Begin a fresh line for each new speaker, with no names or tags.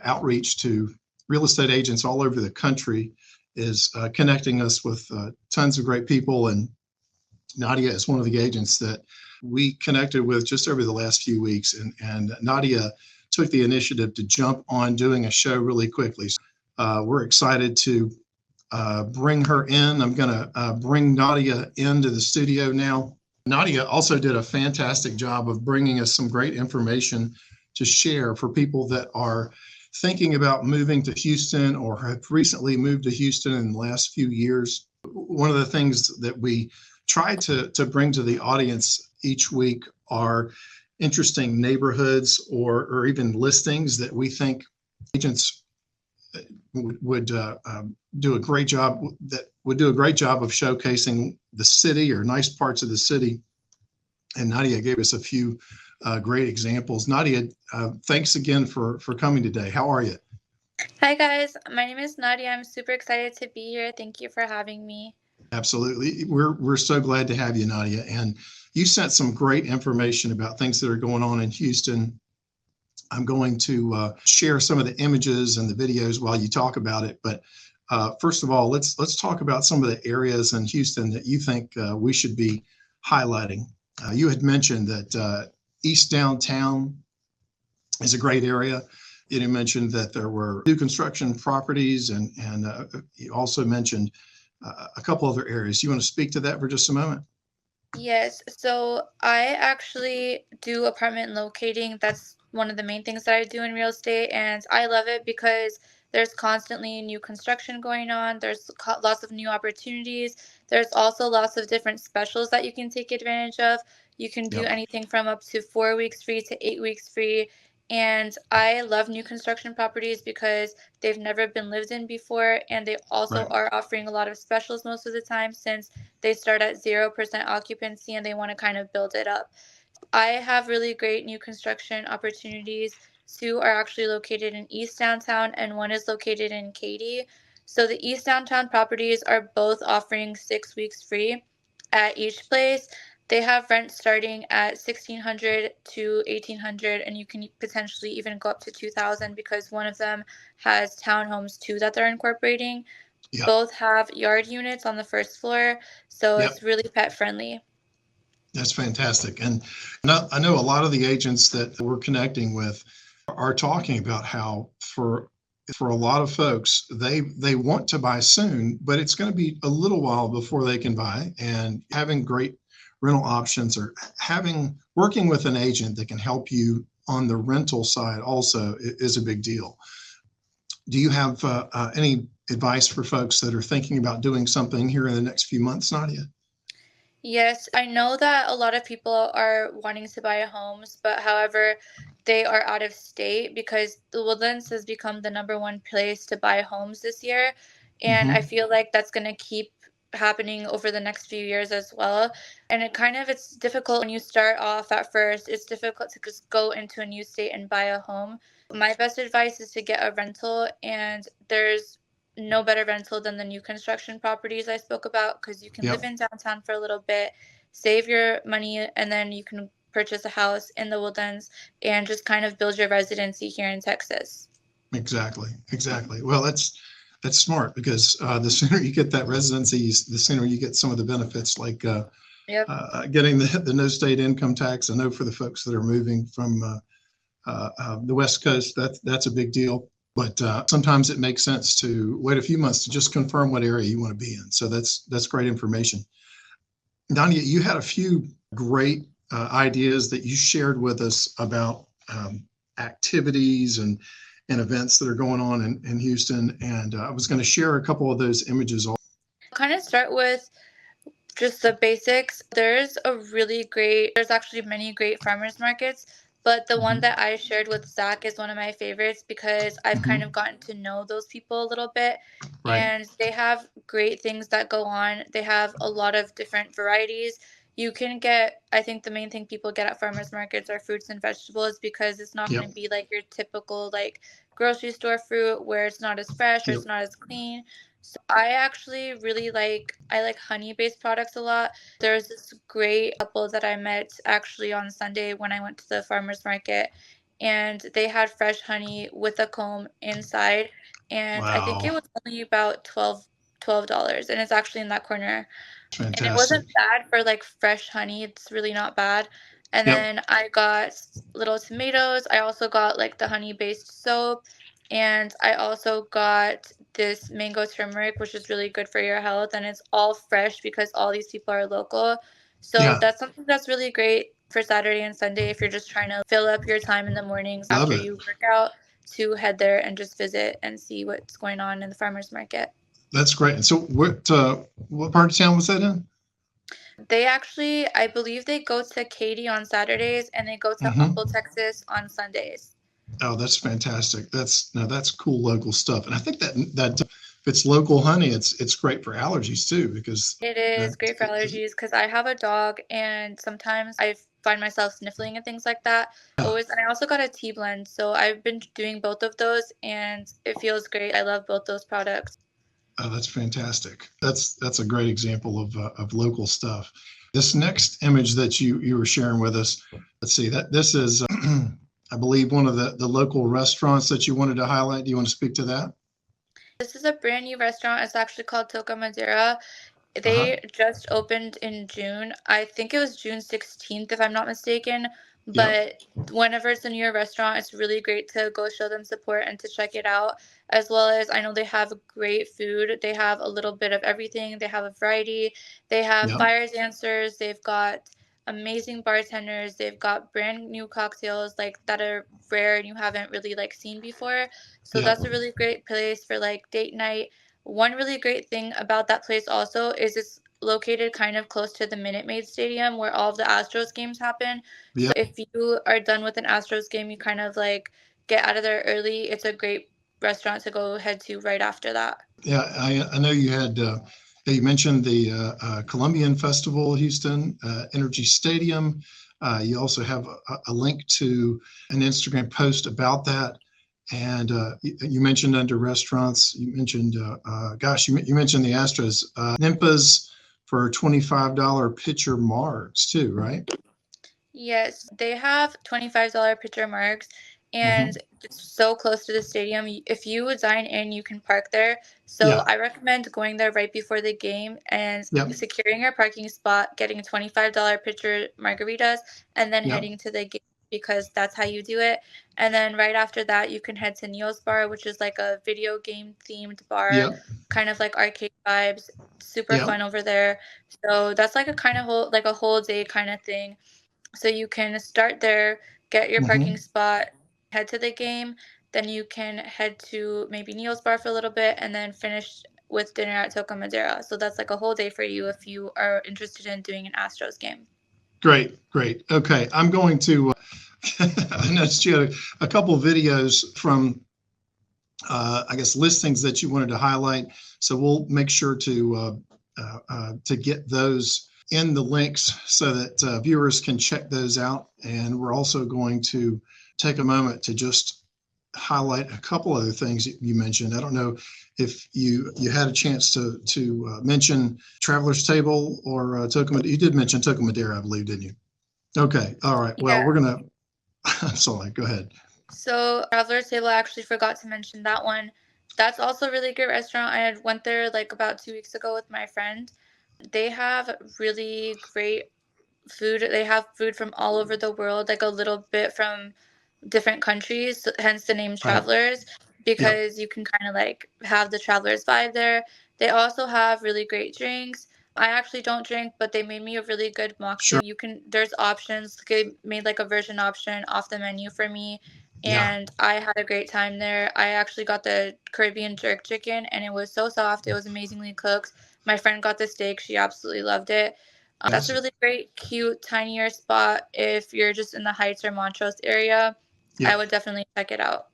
outreach to real estate agents all over the country, is connecting us with tons of great people. And Nadia is one of the agents that we connected with just over the last few weeks. And Nadia took the initiative to jump on doing a show really quickly. We're excited to bring her in. I'm going to bring Nadia into the studio now. Nadia also did a fantastic job of bringing us some great information to share for people that are thinking about moving to Houston or have recently moved to Houston in the last few years. One of the things that we try to bring to the audience each week are interesting neighborhoods or even listings that we think agents would do a great job of showcasing the city or nice parts of the city. And Nadia gave us a few great examples. Nadia, thanks again for coming today. How are you?
Hi guys, my name is Nadia. I'm super excited to be here. Thank you for having me.
Absolutely. We're so glad to have you, Nadia. And you sent some great information about things that are going on in Houston. I'm going to share some of the images and the videos while you talk about it. But first of all, let's talk about some of the areas in Houston that you think we should be highlighting. You had mentioned that East Downtown is a great area. You mentioned that there were new construction properties, and you also mentioned a couple other areas. You want to speak to that for just a moment?
Yes, so I actually do apartment locating. That's one of the main things that I do in real estate, and I love it because there's constantly new construction going on. There's lots of new opportunities. There's also lots of different specials that you can take advantage of. You can do
Yep.
anything from up to 4 weeks free to 8 weeks free. And I love new construction properties because they've never been lived in before, and they also
Right.
are offering a lot of specials most of the time since they start at 0% occupancy and they want to kind of build it up. I have really great new construction opportunities. Two are actually located in East Downtown and one is located in Katy. So the East Downtown properties are both offering 6 weeks free at each place. They have rent starting at 1,600 to 1,800, and you can potentially even go up to 2,000 because one of them has townhomes too that they're incorporating.
Yep.
Both have yard units on the first floor, so
Yep.
it's really pet friendly.
That's fantastic. And I know a lot of the agents that we're connecting with are talking about how for a lot of folks, they want to buy soon, but it's going to be a little while before they can buy. And having great rental options or working with an agent that can help you on the rental side also is a big deal. Do you have any advice for folks that are thinking about doing something here in the next few months, Nadia?
Yes, I know that a lot of people are wanting to buy homes, but however, they are out of state because the Woodlands has become the number one place to buy homes this year. And I
Mm-hmm.
feel like that's going to keep happening over the next few years as well. And it's difficult when you start off at first. It's difficult to just go into a new state and buy a home. My best advice is to get a rental, and there's no better rental than the new construction properties I spoke about because you can live
Yep.
in downtown for a little bit, save your money, and then you can purchase a house in the Woodlands and just kind of build your residency here in Texas.
Exactly. Well, that's smart because the sooner you get that residency, the sooner you get some of the benefits, like
Yep.
getting the no state income tax. I know for the folks that are moving from the West Coast, that's a big deal. But sometimes it makes sense to wait a few months to just confirm what area you want to be in. So that's great information. Nadia, you had a few great ideas that you shared with us about activities and events that are going on in Houston. And I was going to share a couple of those images.
Kind of start with just the basics. There's actually many great farmers markets, but the one
Mm-hmm.
that I shared with Zach is one of my favorites because I've kind
Mm-hmm.
of gotten to know those people a little bit,
Right.
and they have great things that go on. They have a lot of different varieties. I think the main thing people get at farmers markets are fruits and vegetables because it's not going
Yep.
to be like your typical like grocery store fruit where it's not as fresh or
Yep.
it's not as clean. So I actually I like honey based products a lot. There's this great couple that I met actually on Sunday when I went to the farmers market, and they had fresh honey with a comb inside. And I think it
Wow.
was only about $12, and it's actually in that corner. And it wasn't
Fantastic.
bad for like fresh honey. It's really not bad. And
Yep.
then I got little tomatoes. I also got like the honey based soap. And I also got this mango turmeric, which is really good for your health. And it's all fresh because all these people are local. So
Yeah.
that's something that's really great for Saturday and Sunday if you're just trying to fill up your time in the mornings
Love
after
it.
you work out, to head there and just visit and see what's going on in the farmers market.
That's great. And so what part of town was that in?
They actually, I believe they go to Katy on Saturdays and they go to Humble,
Hmm.
Texas on Sundays.
Oh, that's fantastic. That's cool local stuff. And I think that if it's local honey, it's great for allergies too, because
It
that
is great for allergies because I have a dog and sometimes I find myself sniffling and things like that.
yeah.
Always, and I also got a tea blend, so I've been doing both of those and it feels great. I love both those products.
Oh, that's fantastic. That's a great example of local stuff. This next image that you were sharing with us, let's see, that this is I believe one of the local restaurants that you wanted to highlight. Do you want to speak to that?
This is a brand new restaurant. It's actually called Toca Madera.
Uh-huh.
They just opened in June. I think it was June 16th, if I'm not mistaken.
Yep.
But whenever it's a newer restaurant, it's really great to go show them support and to check it out. As well as, I know they have great food. They have a little bit of everything. They have a variety. They have
Yep.
fire dancers. They've got amazing bartenders. They've got brand new cocktails like that are rare and you haven't really like seen before. So
Yep.
that's a really great place for like date night. One really great thing about that place also is it's located kind of close to the Minute Maid Stadium where all of the Astros games happen. So
Yep.
if you are done with an Astros game, you kind of like get out of there early. It's a great restaurant to go head to right after that.
Yeah. I know you had you mentioned the Columbian Festival, Houston Energy Stadium. You also have a link to an Instagram post about that. And you mentioned under restaurants, you mentioned, you mentioned the Astros, Nimpas for $25 pitcher margs too, right?
Yes, they have $25 pitcher marks,
Hmm.
and it's so close to the stadium. If you would dine in, you can park there. So
Yeah.
I recommend going there right before the game and
Yep.
securing your parking spot, getting a $25 pitcher margaritas, and then
Yep.
heading to the game because that's how you do it. And then right after that, you can head to Neil's Bar, which is like a video game themed bar,
Yep.
kind of like arcade vibes. Super
Yep.
fun over there. So that's like a kind of whole like a whole day kind of thing. So you can start there, get your parking
Hmm.
spot, head to the game, then you can head to maybe Neil's Bar for a little bit, and then finish with dinner at Toca Madera. So that's like a whole day for you if you are interested in doing an Astros game.
Great. Great. Okay. I'm going to, I noticed you had a couple of videos from, I guess, listings that you wanted to highlight. So we'll make sure to get those in the links so that viewers can check those out. And we're also going to take a moment to just highlight a couple other things that you mentioned. I don't know if you had a chance to mention Traveler's Table or Toca. You did mention Toca Madera, I believe, didn't you? Okay. All right. Well,
Yeah.
we're gonna. I'm sorry. Go ahead.
So Traveler's Table, I actually forgot to mention that one. That's also a really good restaurant. I had went there like about 2 weeks ago with my friend. They have really great food. They have food from all over the world, like a little bit from different countries, hence the name
Right.
Travelers,
Yep.
because you can kind of like have the Travelers vibe there. They also have really great drinks. I actually don't drink, but they made me a really good
Sure.
mocktail. There's options. They made like a version option off the menu for me,
Yeah.
and I had a great time there. I actually got the Caribbean jerk chicken, and it was so soft. It was amazingly cooked. My friend got the steak. She absolutely loved it. That's a
Fantastic.
really great, cute, tinier spot if you're just in the Heights or Montrose area. I
Yep.
would definitely check it out.